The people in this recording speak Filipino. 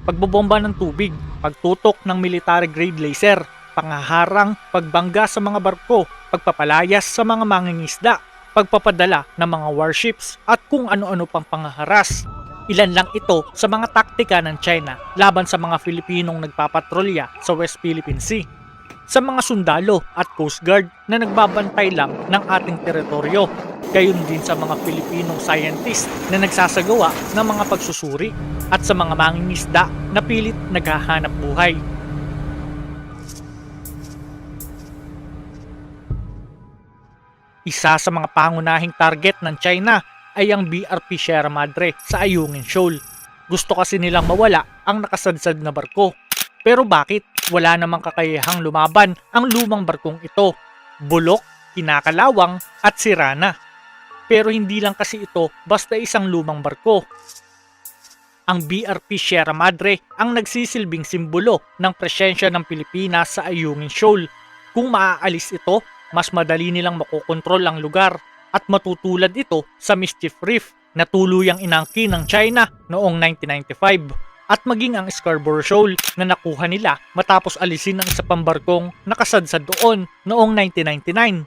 pagbobomba ng tubig, pagtutok ng military-grade laser, pangaharang, pagbangga sa mga barko, pagpapalayas sa mga mangingisda, pagpapadala ng mga warships at kung ano-ano pang pangaharas. Ilan lang ito sa mga taktika ng China laban sa mga Filipinong nagpapatrolya sa West Philippine Sea, sa mga sundalo at Coast Guard na nagbabantay lang ng ating teritoryo, gayon din sa mga Filipinong scientist na nagsasagawa ng mga pagsusuri at sa mga mangingisda na pilit naghahanap buhay. Isa sa mga pangunahing target ng China ay ang BRP Sierra Madre sa Ayungin Shoal. Gusto kasi nilang mawala ang nakasadsad na barko. Pero bakit? Wala namang kakayahang lumaban ang lumang barkong ito. Bulok, kinakalawang at sira na. Pero hindi lang kasi ito basta isang lumang barko. Ang BRP Sierra Madre ang nagsisilbing simbolo ng presensya ng Pilipinas sa Ayungin Shoal. Kung maaalis ito, mas madali nilang makokontrol ang lugar at matutulad ito sa Mischief Reef na tuluyang inangkin ng China noong 1995 at maging ang Scarborough Shoal na nakuha nila matapos alisin ang isa pang barkong nakasadsad doon noong 1999.